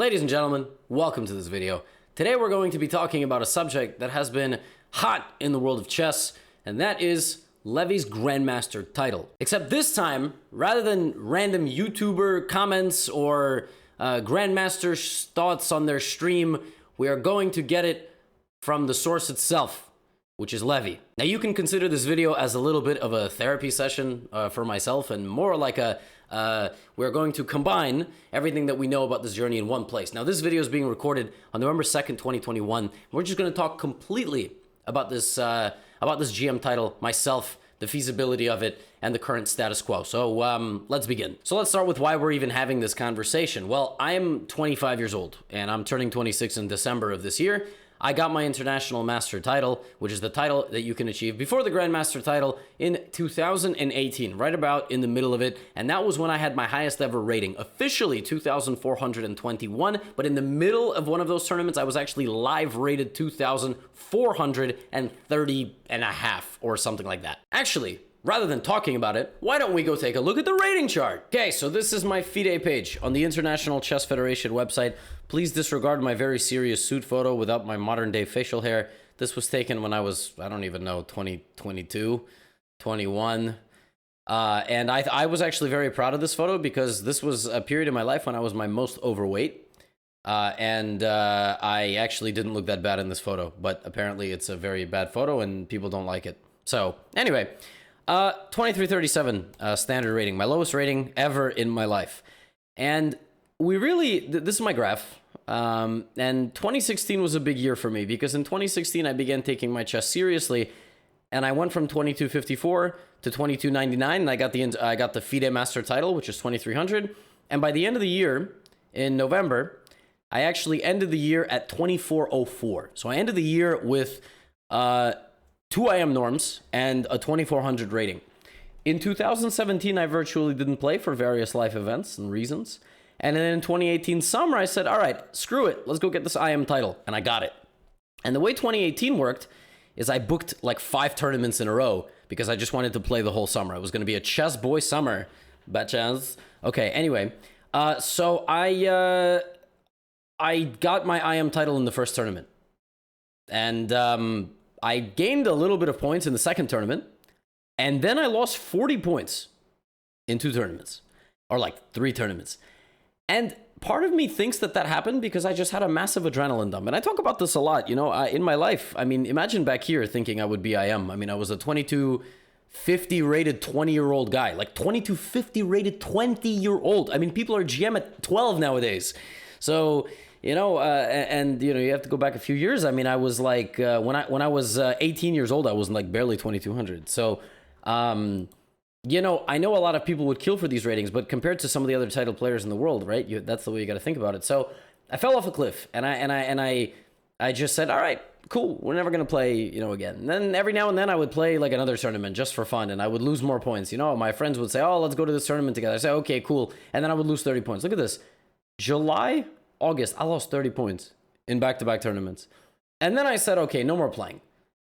Ladies and gentlemen, welcome to this video. Today we're going to be talking about a subject that has been hot in the world of chess, and that is Levy's Grandmaster title. Except this time, rather than random YouTuber comments or Grandmaster thoughts on their stream, we are going to get it from the source itself, which is Levy. Now you can consider this video as a little bit of a therapy session for myself, and more like we're going to combine everything that we know about this journey in one place. Now this video is being recorded on November 2nd, 2021. We're just going to talk completely about this GM title, myself, the feasibility of it, and the current status quo. So let's begin. So let's start with why we're even having this conversation. Well, I'm 25 years old, and I'm turning 26 in December of this year. I got my International Master title, which is the title that you can achieve before the Grandmaster title, in 2018, right about in the middle of it. And that was when I had my highest ever rating, officially 2,421. But in the middle of one of those tournaments, I was actually live rated 2,430 and a half or something like that. Actually, rather than talking about it, why don't we go take a look at the rating chart? Okay, so this is my FIDE page on the International Chess Federation website. Please disregard my very serious suit photo without my modern day facial hair. This was taken when I was, I don't even know, 22, 21. And I was actually very proud of this photo because this was a period in my life when I was my most overweight. I actually didn't look that bad in this photo, but apparently it's a very bad photo and people don't like it. So anyway, 2337 standard rating, my lowest rating ever in my life. And we really, this is my graph. And 2016 was a big year for me because in 2016 I began taking my chess seriously, and I went from 2254 to 2299. And I got the FIDE Master title, which is 2300. And by the end of the year, in November, I actually ended the year at 2404. So I ended the year with 2 IM norms and a 2400 rating. In 2017, I virtually didn't play for various life events and reasons. And then in 2018 summer, I said, all right, screw it. Let's go get this IM title. And I got it. And the way 2018 worked is I booked like 5 tournaments in a row because I just wanted to play the whole summer. It was going to be a chess boy summer. Betchas. Okay, anyway. So I got my IM title in the first tournament. And I gained a little bit of points in the second tournament. And then I lost 40 points in 2 tournaments. Or like 3 tournaments. And part of me thinks that happened because I just had a massive adrenaline dump. And I talk about this a lot, you know, in my life. I mean, imagine back here thinking I would be IM. I mean, I was a 2250 rated 20-year-old guy. Like 2250 rated 20-year-old. I mean, people are GM at 12 nowadays. So, you know, and, you know, you have to go back a few years. I mean, I was like, when I was 18 years old, I was like barely 2200. So, you know, I know a lot of people would kill for these ratings, but compared to some of the other title players in the world, right? That's the way you got to think about it. So I fell off a cliff, and I just said, all right, cool, we're never gonna play, you know, again. And then every now and then I would play like another tournament just for fun, and I would lose more points. You know, my friends would say, oh, let's go to this tournament together. I say, okay, cool, and then I would lose 30 points. Look at this, July, August, I lost 30 points in back-to-back tournaments, and then I said, okay, no more playing.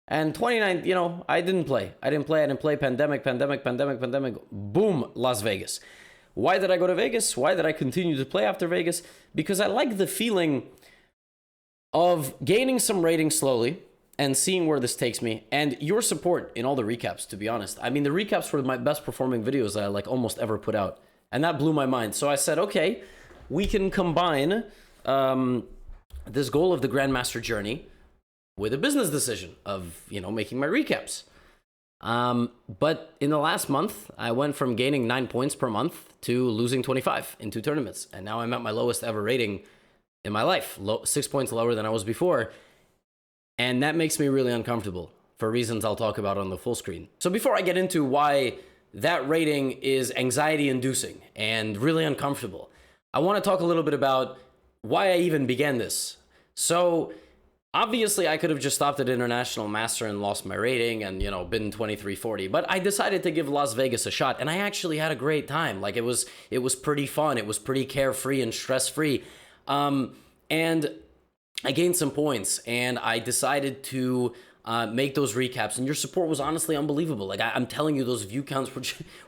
And 29, you know, I didn't play. Pandemic. Boom, Las Vegas. Why did I go to Vegas? Why did I continue to play after Vegas? Because I like the feeling of gaining some rating slowly and seeing where this takes me. And your support in all the recaps, to be honest. I mean, the recaps were my best performing videos I like almost ever put out. And that blew my mind. So I said, okay, we can combine this goal of the Grandmaster journey with a business decision of, you know, making my recaps. But in the last month, I went from gaining 9 points per month to losing 25 in 2 tournaments. And now I'm at my lowest ever rating in my life, 6 points lower than I was before. And that makes me really uncomfortable for reasons I'll talk about on the full screen. So before I get into why that rating is anxiety inducing and really uncomfortable, I want to talk a little bit about why I even began this. So obviously, I could have just stopped at International Master and lost my rating and, you know, been 2340. But I decided to give Las Vegas a shot, and I actually had a great time. Like, it was pretty fun. It was pretty carefree and stress-free. And I gained some points, and I decided to make those recaps. And your support was honestly unbelievable. Like, I'm telling you, those view counts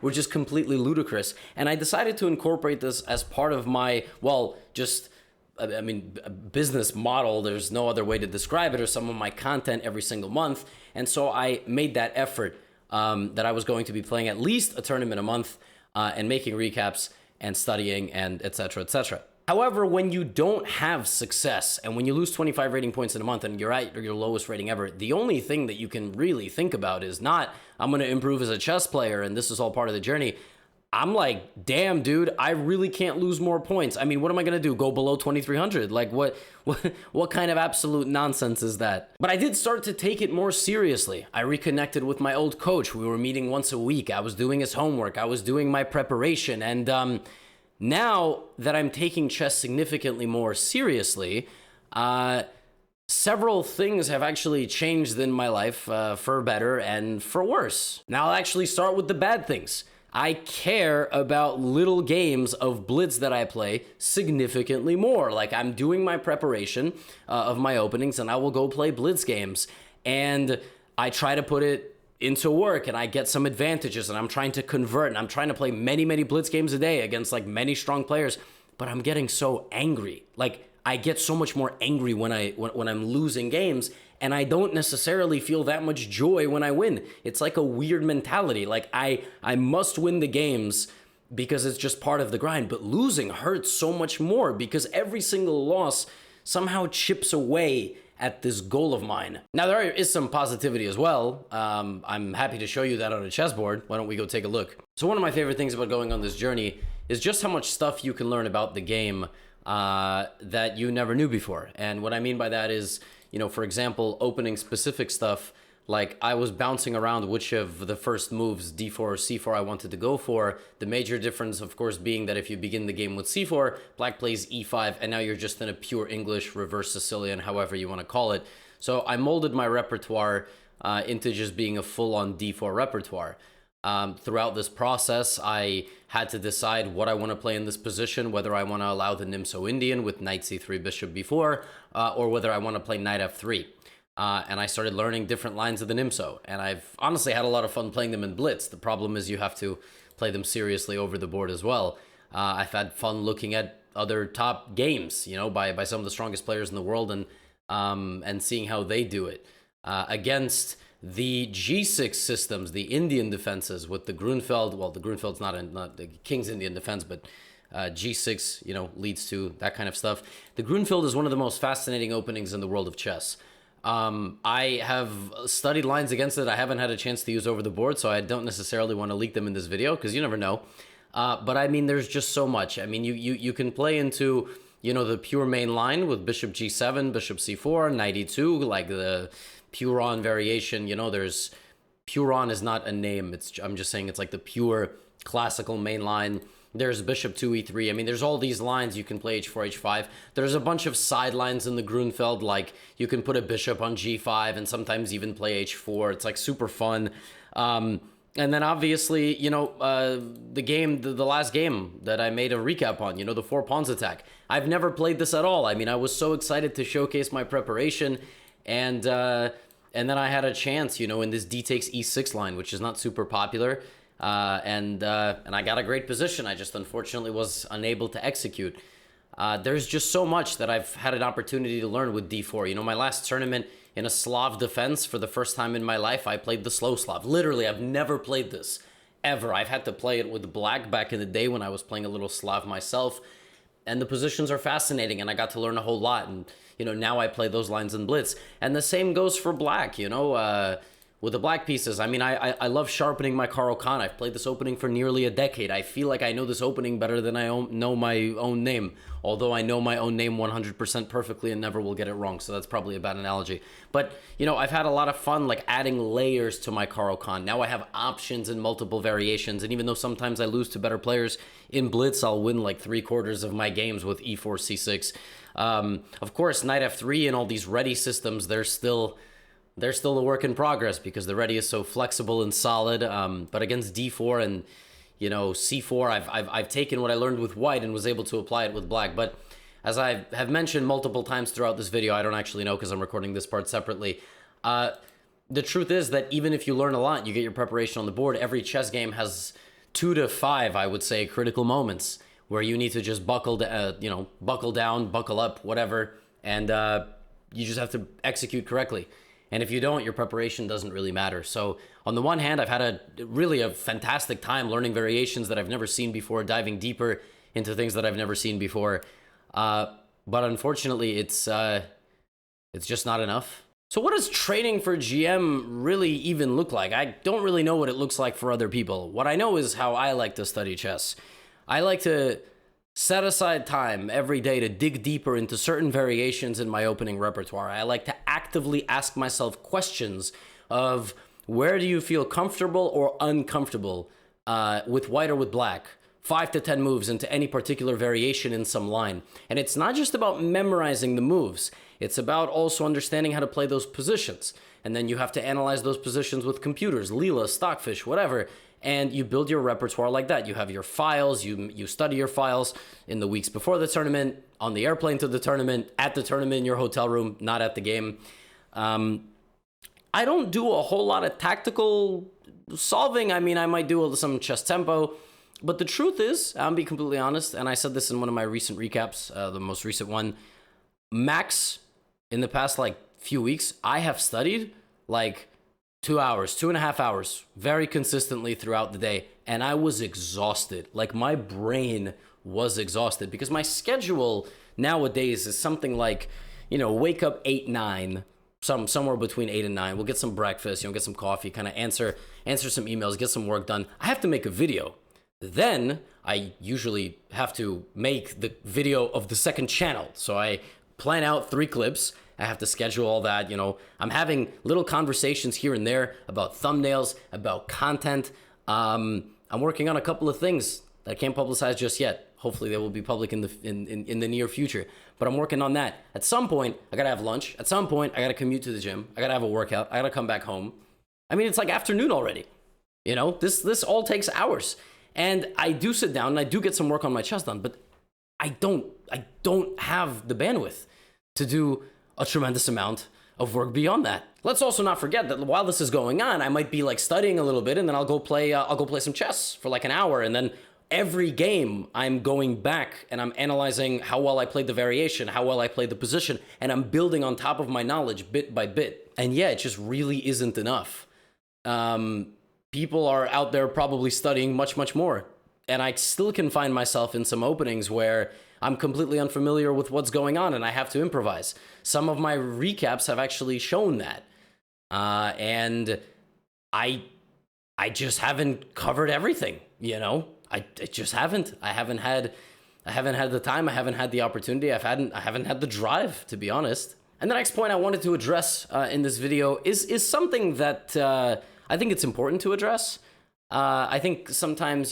were just completely ludicrous. And I decided to incorporate this as part of my, well, just I mean, a business model. There's no other way to describe it, or some of my content every single month. And so I made that effort that I was going to be playing at least a tournament a month and making recaps and studying and et cetera, et cetera. However, when you don't have success and when you lose 25 rating points in a month and you're at your lowest rating ever, the only thing that you can really think about is not, I'm going to improve as a chess player and this is all part of the journey. I'm like, damn, dude, I really can't lose more points. I mean, what am I going to do? Go below 2,300? Like, what kind of absolute nonsense is that? But I did start to take it more seriously. I reconnected with my old coach. We were meeting once a week. I was doing his homework. I was doing my preparation. And now that I'm taking chess significantly more seriously, several things have actually changed in my life for better and for worse. Now I'll actually start with the bad things. I care about little games of blitz that I play significantly more. Like, I'm doing my preparation of my openings and I will go play blitz games and I try to put it into work and I get some advantages and I'm trying to convert and I'm trying to play many, many blitz games a day against like many strong players, but I'm getting so angry. Like, I get so much more angry when I'm losing games, and I don't necessarily feel that much joy when I win. It's like a weird mentality. Like, I must win the games because it's just part of the grind, but losing hurts so much more because every single loss somehow chips away at this goal of mine. Now, there is some positivity as well. I'm happy to show you that on a chessboard. Why don't we go take a look? So one of my favorite things about going on this journey is just how much stuff you can learn about the game that you never knew before. And what I mean by that is, you know, for example, opening specific stuff, like I was bouncing around which of the first moves, d4 or c4, I wanted to go for. The major difference, of course, being that if you begin the game with c4, black plays e5, and now you're just in a pure English, reverse Sicilian, however you want to call it. So I molded my repertoire into just being a full-on d4 repertoire. Throughout this process, I had to decide what I want to play in this position, whether I want to allow the Nimzo-Indian with knight c3, bishop b4, or whether I want to play knight f3. And I started learning different lines of the Nimzo, and I've honestly had a lot of fun playing them in blitz. The problem is you have to play them seriously over the board as well. I've had fun looking at other top games, you know, by some of the strongest players in the world, and seeing how they do it against the G6 systems, the Indian defenses with the Grunfeld. Well, the Grunfeld's not the King's Indian defense, but G6, you know, leads to that kind of stuff. The Grunfeld is one of the most fascinating openings in the world of chess. I have studied lines against it. I haven't had a chance to use over the board, so I don't necessarily want to leak them in this video because you never know. But I mean, there's just so much. I mean, you can play into, you know, the pure main line with bishop g7, bishop c4, knight e2, like the Puron variation. You know, there's Puron is not a name. I'm just saying it's like the pure classical main line. There's bishop 2e3. I mean, there's all these lines. You can play h4, h5. There's a bunch of side lines in the Grunfeld, like you can put a bishop on g5 and sometimes even play h4. It's like super fun. And then obviously, you know, the last game that I made a recap on, you know, the 4 pawns attack. I've never played this at all. I mean, I was so excited to showcase my preparation, and then I had a chance, you know, in this d takes e6 line, which is not super popular. And I got a great position. I just unfortunately was unable to execute. There's just so much that I've had an opportunity to learn with d4. You know, my last tournament in a Slav defense, for the first time in my life, I played the slow Slav. Literally, I've never played this, ever. I've had to play it with black back in the day when I was playing a little Slav myself. And the positions are fascinating, and I got to learn a whole lot. And, you know, now I play those lines in blitz. And the same goes for black, you know, with the black pieces. I mean, I love sharpening my Caro Kann. I've played this opening for nearly a decade. I feel like I know this opening better than I know my own name, although I know my own name 100% perfectly and never will get it wrong, so that's probably a bad analogy. But, you know, I've had a lot of fun, like, adding layers to my Caro Kann. Now I have options in multiple variations, and even though sometimes I lose to better players in blitz, I'll win, like, 3/4 of my games with e4, c6. Of course, knight f3 and all these ready systems, they're still a work in progress because the ready is so flexible and solid. But against d4 and, you know, c4, I've taken what I learned with white and was able to apply it with black. But as I have mentioned multiple times throughout this video, I don't actually know because I'm recording this part separately. The truth is that even if you learn a lot, you get your preparation on the board, every chess game has 2 to 5, I would say, critical moments where you need to just buckle down, buckle up, whatever, and you just have to execute correctly. And if you don't, your preparation doesn't really matter. So on the one hand, I've had a fantastic time learning variations that I've never seen before, diving deeper into things that I've never seen before. But unfortunately, it's just not enough. So what does training for GM really even look like? I don't really know what it looks like for other people. What I know is how I like to study chess. I like to set aside time every day to dig deeper into certain variations in my opening repertoire. I like to actively ask myself questions of where do you feel comfortable or uncomfortable with white or with black? 5 to 10 moves into any particular variation in some line. And it's not just about memorizing the moves. It's about also understanding how to play those positions. And then you have to analyze those positions with computers, Leela, Stockfish, whatever. And you build your repertoire like that. You have your files, you study your files in the weeks before the tournament, on the airplane to the tournament, at the tournament in your hotel room, not at the game. I don't do a whole lot of tactical solving. I mean, I might do some chess tempo. But the truth is, I'll be completely honest, and I said this in one of my recent recaps, the most recent one, max in the past few weeks, I have studied 2 hours, 2.5 hours, very consistently throughout the day. And I was exhausted. My brain was exhausted because my schedule nowadays is something wake up 8, 9, somewhere between 8 and 9. We'll get some breakfast, get some coffee, kind of answer some emails, get some work done. I have to make a video. Then I usually have to make the video of the second channel. So I plan out 3 clips. I have to schedule all that, I'm having little conversations here and there about thumbnails, about content. I'm working on a couple of things that I can't publicize just yet. Hopefully they will be public in the near future. But I'm working on that. At some point, I gotta have lunch. At some point, I gotta commute to the gym. I gotta have a workout. I gotta come back home. I mean, it's afternoon already. This all takes hours. And I do sit down and I do get some work on my chess done, but I don't have the bandwidth to do a tremendous amount of work beyond that. Let's also not forget that while this is going on, I might be studying a little bit, and then I'll go play some chess for an hour, and then every game I'm going back and I'm analyzing how well I played the variation, how well I played the position, and I'm building on top of my knowledge bit by bit. And yeah, it just really isn't enough. People are out there probably studying much, much more. And I still can find myself in some openings where I'm completely unfamiliar with what's going on and I have to improvise. Some of my recaps have actually shown that. And I just haven't covered everything, I just haven't. I haven't had the time. I haven't had the opportunity. I haven't had the drive, to be honest. And the next point I wanted to address in this video is something that I think it's important to address. I think sometimes,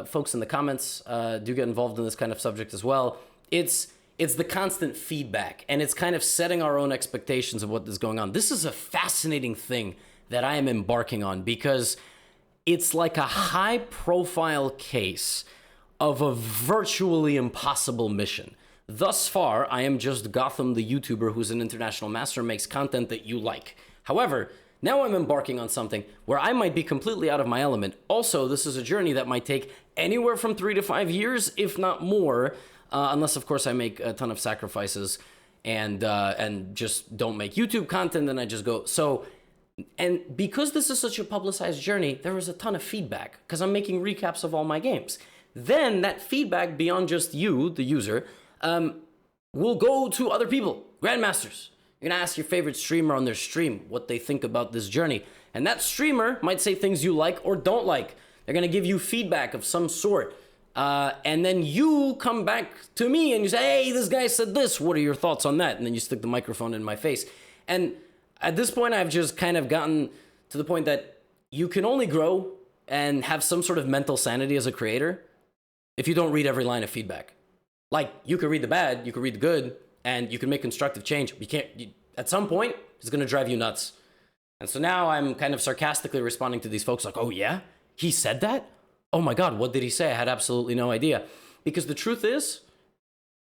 folks in the comments do get involved in this kind of subject as well. It's the constant feedback, and it's kind of setting our own expectations of what is going on. This is a fascinating thing that I am embarking on because it's like a high-profile case of a virtually impossible mission. Thus far, I am just Gotham, the YouTuber who's an international master, makes content that you like. However, now I'm embarking on something where I might be completely out of my element. Also, this is a journey that might take anywhere from 3 to 5 years, if not more, unless, of course, I make a ton of sacrifices and just don't make YouTube content, and I just go. So, and because this is such a publicized journey, there is a ton of feedback because I'm making recaps of all my games. Then that feedback, beyond just you, the user, will go to other people, grandmasters. You're gonna ask your favorite streamer on their stream what they think about this journey. And that streamer might say things you like or don't like. They're gonna give you feedback of some sort. And then you come back to me and you say, hey, this guy said this. What are your thoughts on that? And then you stick the microphone in my face. And at this point, I've just kind of gotten to the point that you can only grow and have some sort of mental sanity as a creator if you don't read every line of feedback. You can read the bad, you can read the good, and you can make constructive change. At some point, it's going to drive you nuts. And so now I'm kind of sarcastically responding to these folks oh yeah, he said that? Oh my God, what did he say? I had absolutely no idea. Because the truth is,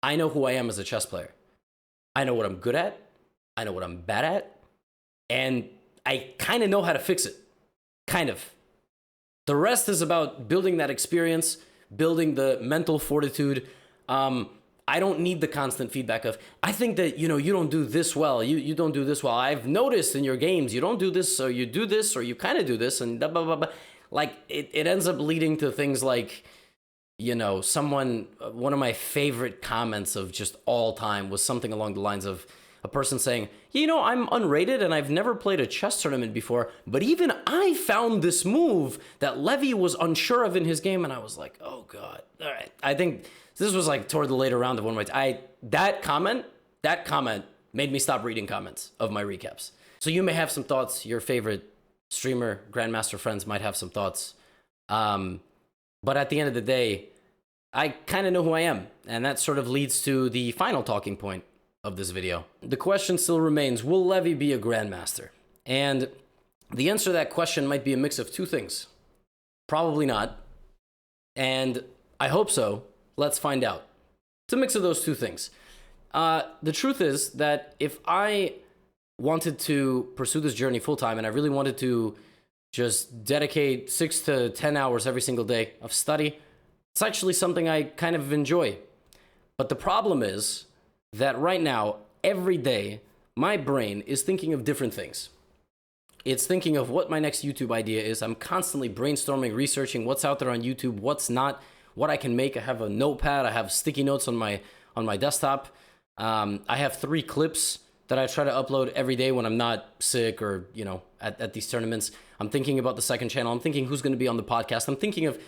I know who I am as a chess player. I know what I'm good at. I know what I'm bad at. And I kind of know how to fix it. Kind of. The rest is about building that experience, building the mental fortitude. I don't need the constant feedback of, I think that, you don't do this well. You don't do this well. I've noticed in your games, you don't do this, or you do this, or you kind of do this, and blah, blah, blah, blah. Like, it ends up leading to things like, one of my favorite comments of just all time was something along the lines of a person saying, I'm unrated and I've never played a chess tournament before, but even I found this move that Levy was unsure of in his game. And I was like, oh God. All right. I think this was like toward the later round of one of my, that comment made me stop reading comments of my recaps. So you may have some thoughts. Your favorite streamer, Grandmaster friends might have some thoughts. But at the end of the day, I kind of know who I am. And that sort of leads to the final talking point of this video. The question still remains, will Levy be a Grandmaster? And the answer to that question might be a mix of two things. Probably not. And I hope so. Let's find out. It's a mix of those two things. The truth is that if I wanted to pursue this journey full time and I really wanted to just dedicate 6 to 10 hours every single day of study, it's actually something I kind of enjoy. But the problem is that right now, every day, my brain is thinking of different things. It's thinking of what my next YouTube idea is. I'm constantly brainstorming, researching what's out there on YouTube, what's not, what I can make. I have a notepad. I have sticky notes on my desktop. I have 3 clips that I try to upload every day when I'm not sick or, at these tournaments. I'm thinking about the second channel. I'm thinking who's going to be on the podcast. I'm thinking of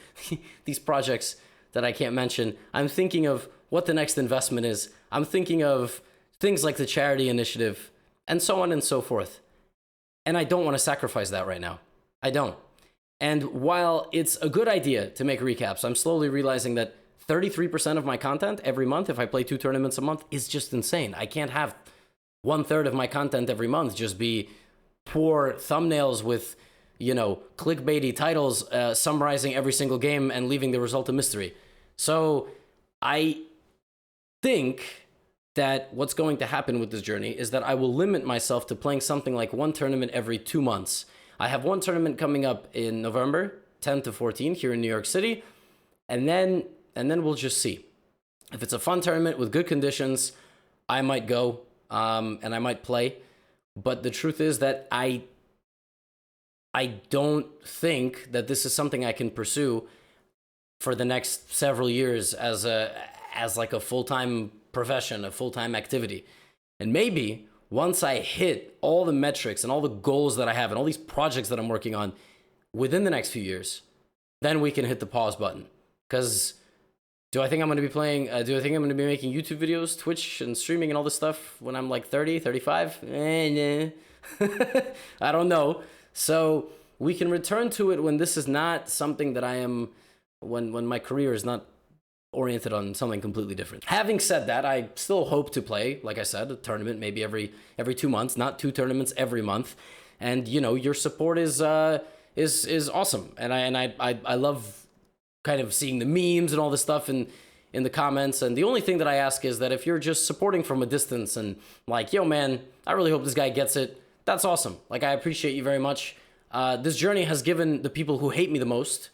these projects that I can't mention. I'm thinking of what the next investment is. I'm thinking of things like the charity initiative and so on and so forth. And I don't want to sacrifice that right now. I don't. And while it's a good idea to make recaps, I'm slowly realizing that 33% of my content every month, if I play 2 tournaments a month, is just insane. I can't have 1/3 of my content every month just be poor thumbnails with, clickbaity titles summarizing every single game and leaving the result a mystery. So I think that what's going to happen with this journey is that I will limit myself to playing something like 1 tournament every 2 months. I have 1 tournament coming up in November, 10 to 14 here in New York City. And then we'll just see. If it's a fun tournament with good conditions, I might go and I might play. But the truth is that I don't think that this is something I can pursue for the next several years as like a full-time profession, a full-time activity. And maybe once I hit all the metrics and all the goals that I have and all these projects that I'm working on within the next few years, then we can hit the pause button. Because do I think I'm going to be playing, do I think I'm going to be making YouTube videos, Twitch and streaming and all this stuff when I'm like 30, 35? Nah. I don't know. So we can return to it when this is not something that I am, when my career is not oriented on something completely different. Having said that, I still hope to play, like I said, a tournament maybe every 2 months, not 2 tournaments every month. And your support is awesome. And I love kind of seeing the memes and all this stuff in the comments. And the only thing that I ask is that if you're just supporting from a distance and like, yo man, I really hope this guy gets it, that's awesome. Like, I appreciate you very much. This journey has given the people who hate me the most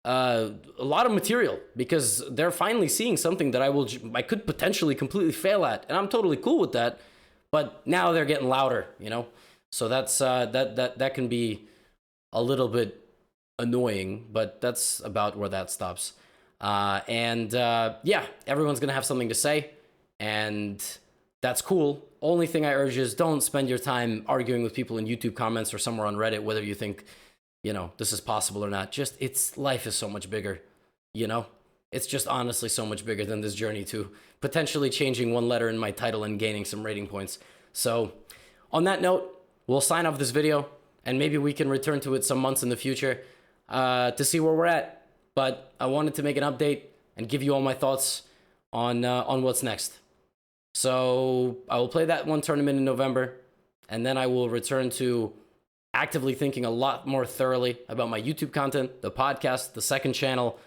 a lot of material, because they're finally seeing something that I could potentially completely fail at, and I'm totally cool with that. But now they're getting louder, So that's that can be a little bit annoying, but that's about where that stops. Yeah, everyone's gonna have something to say, and that's cool. Only thing I urge is don't spend your time arguing with people in YouTube comments or somewhere on Reddit whether you think this is possible or not. Life is so much bigger, It's just honestly so much bigger than this journey to potentially changing 1 letter in my title and gaining some rating points. So on that note, we'll sign off this video, and maybe we can return to it some months in the future to see where we're at. But I wanted to make an update and give you all my thoughts on what's next. So I will play that 1 tournament in November, and then I will return to actively thinking a lot more thoroughly about my YouTube content, the podcast, the second channel,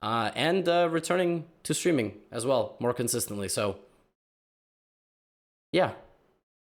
and returning to streaming as well more consistently. So yeah,